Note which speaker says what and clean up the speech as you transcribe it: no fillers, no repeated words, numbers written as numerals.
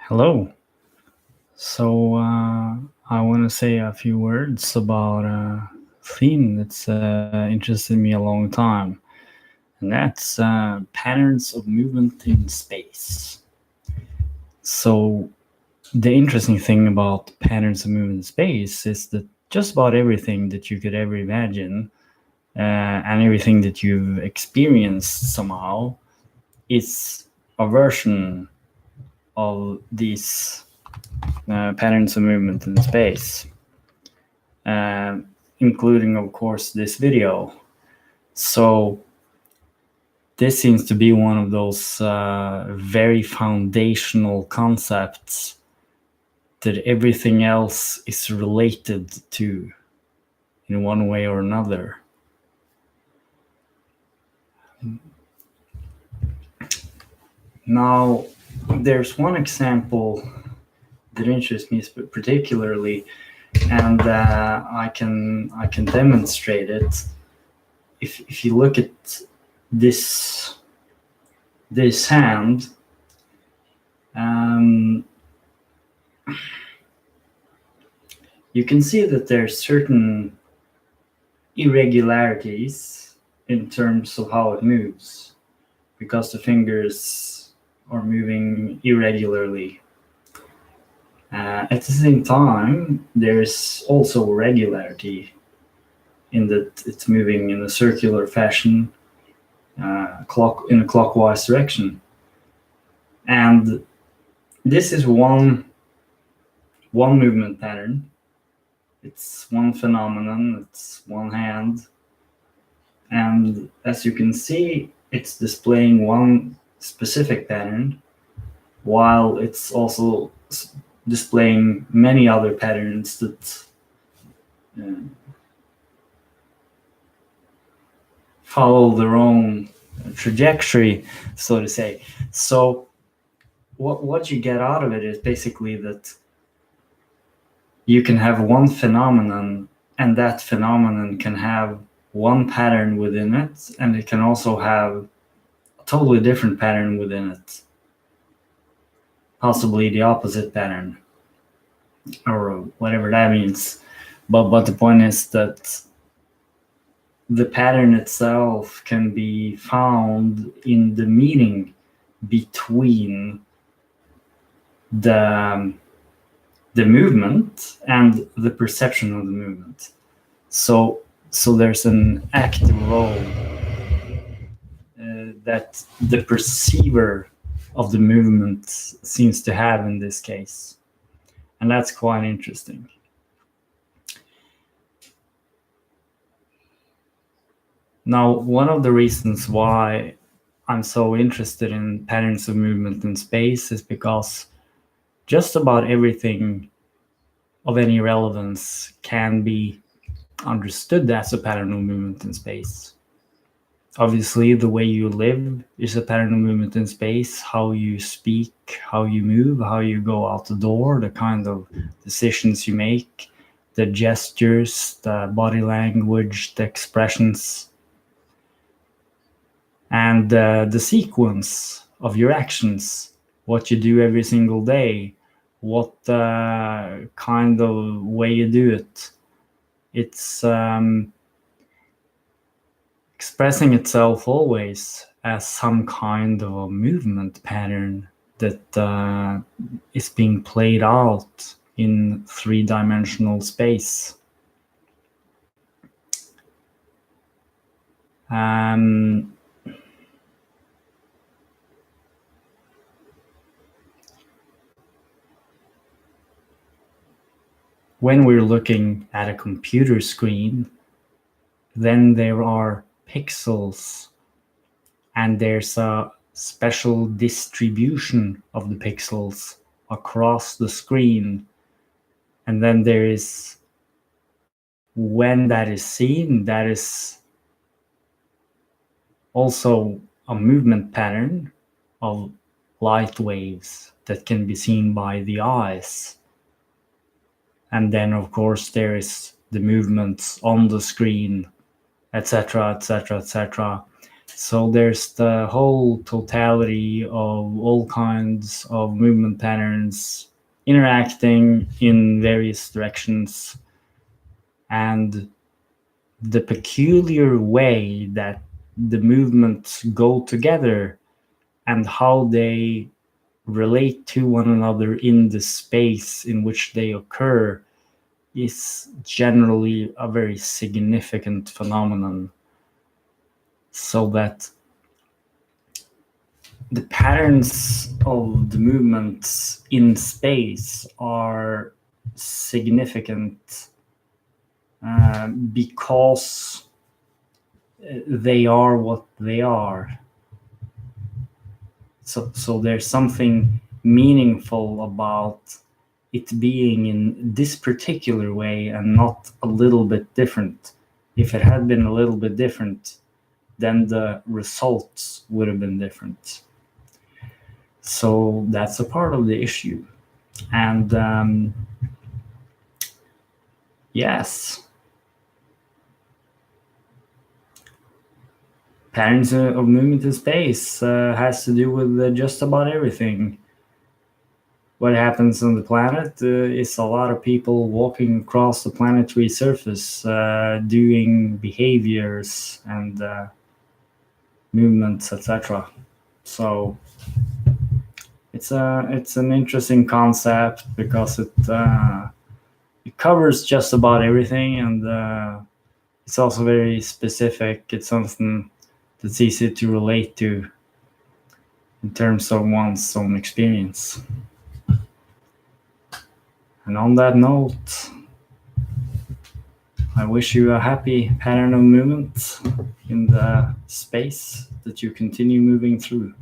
Speaker 1: Hello. I want to say a few words about a theme that's interested me a long time, and that's patterns of movement in space. So, the interesting thing about patterns of movement in space is that just about everything that you could ever imagine and everything that you've experienced somehow is a version of these patterns of movement in space, uh, including, of course, this video. So this seems to be one of those very foundational concepts that everything else is related to in one way or another. Now, there's one example that interests me particularly, and I can demonstrate it. If you look at this hand, you can see that there's certain irregularities in terms of how it moves, because the fingers are moving irregularly. At the same time, there's also regularity in that it's moving in a circular fashion, in a clockwise direction. And this is one movement pattern. It's one phenomenon, it's one hand. And as you can see, it's displaying one specific pattern, while it's also displaying many other patterns that follow their own trajectory, so to say. So what you get out of it is basically that you can have one phenomenon, and that phenomenon can have one pattern within it, and it can also have a totally different pattern within it, possibly the opposite pattern, or whatever that means. But the point is that the pattern itself can be found in the meaning between the movement and the perception of the movement. So there's an active role that the perceiver of the movement seems to have in this case, and that's quite interesting. Now, one of the reasons why I'm so interested in patterns of movement in space is because just about everything of any relevance can be understood as a pattern of movement in space. Obviously, the way you live is a pattern of movement in space. How you speak, how you move, how you go out the door, the kind of decisions you make, the gestures, the body language, the expressions, and the sequence of your actions, what you do every single day, what kind of way you do it. It's expressing itself always as some kind of a movement pattern that is being played out in three-dimensional space. When we're looking at a computer screen, then there are pixels, and there's a special distribution of the pixels across the screen. And then there is, when that is seen, that is also a movement pattern of light waves that can be seen by the eyes. And then, of course, there is the movements on the screen, etc., etc., etc. So there's the whole totality of all kinds of movement patterns interacting in various directions, and the peculiar way that the movements go together and how they relate to one another in the space in which they occur is generally a very significant phenomenon. So that the patterns of the movements in space are significant because they are what they are. So there's something meaningful about it being in this particular way and not a little bit different. If it had been a little bit different, then the results would have been different. So that's a part of the issue. And yes, patterns of movement in space has to do with just about everything. What happens on the planet is a lot of people walking across the planetary surface, doing behaviors and movements, etc. So it's an interesting concept because it covers just about everything, and it's also very specific. It's something that's easy to relate to in terms of one's own experience. And on that note, I wish you a happy pattern of movement in the space that you continue moving through.